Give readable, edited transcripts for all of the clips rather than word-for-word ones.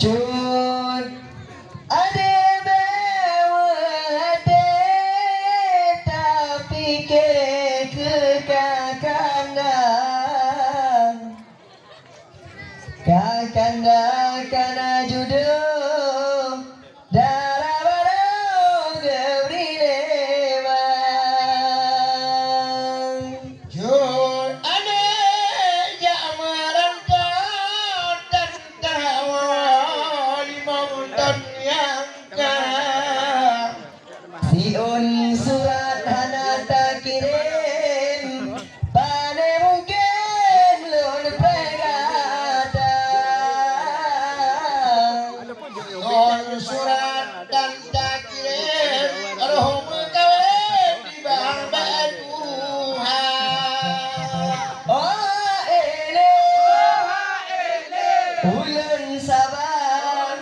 Cun ade bewade tapi ke kakandang kana judul darah baru gebri lewang Jur ane jamaran kau dan tawa limau ton yang kau siun surat hanata kirim pane mungkin lun pegata on surat dan takir roh mengkawin di bangsa Tuhan. oh ele ulun sabar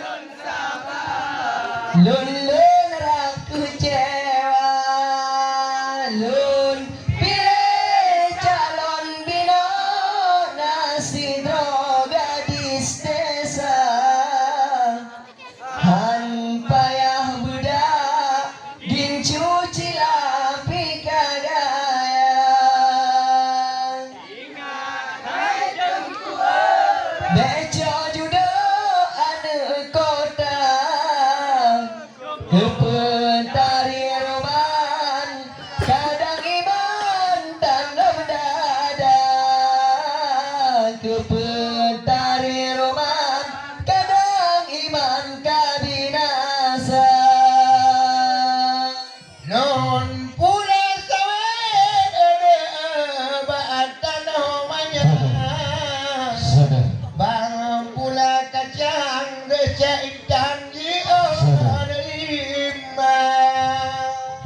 lun rak kecewa lun pilih calon bina nasi gadis desa han payah budak din cuci lapi kagayang beco judul anak kota kepentari roman kadang iman tanda dada kepentari roman kadang iman kabinasa Non pula sawit ada batan homanya bang pula kacang recek janji lima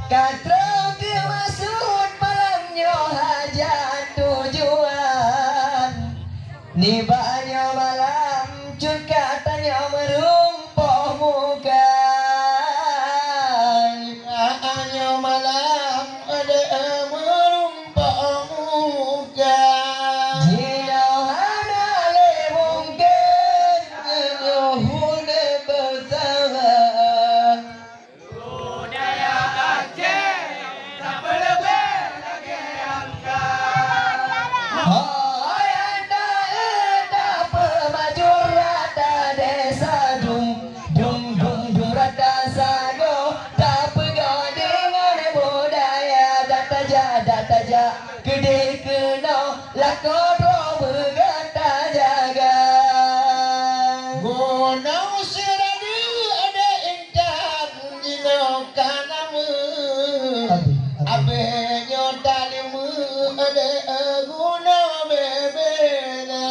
Katro ke maksud malamnya hajat tujuan Nibanya malam cun katanya merumpah muka hanya malam ada merumpah muka Jika ada le mungkin Nyohune bersama Hai anda eda pemajur rata desa Dum rata sago Tak pegang dengan budaya Data Gede kena lakon roh bergata jaga Gunau seradi ada intan jino kanamu Abenya dalimu ada gunau bebena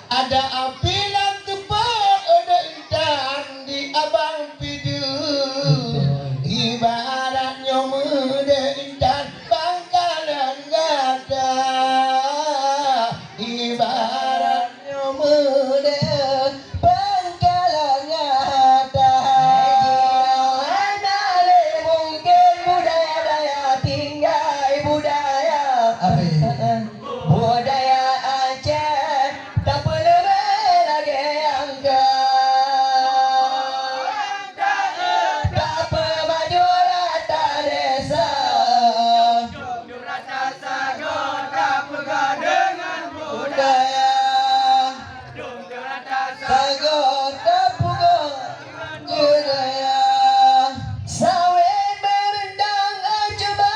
Ada api lam tepat ada intan di abang pidu Ibaratnya muda intan bangkalan gada Ibaratnya muda Bangkalan nyata Anda le mungkin budaya daya tinggal budaya Budaya Aceh tak perlu lagi angka Tak pemaju rata desa budaya Sago tak pugo budaya Sawit berendang coba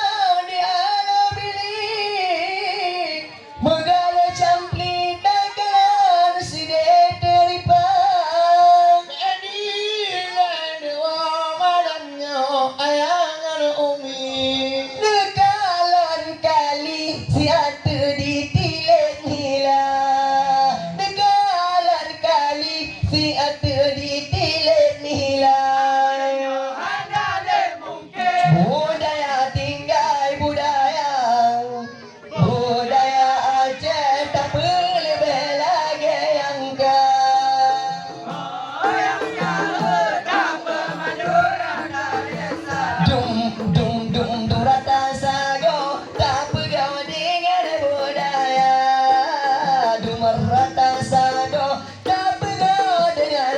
diala bilik Megala camplit dagalan sidet teripang Adilan wa malamnya ayangan umi Dekalon kali siatu ditilik hilang Dekalon kali siatu ditilik hilang Budaya tinggal budaya Budaya Aceh tak boleh lagi angka Dum rata sago tak pegang dengan budaya Dum rata sago tak pegang dengan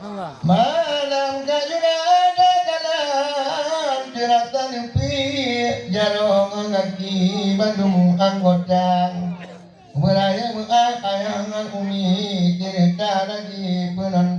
Malam kajuna ada kalan jeratan upi jarong ngaki Bandung anggota beraya mengayangan umi cerita lagi penon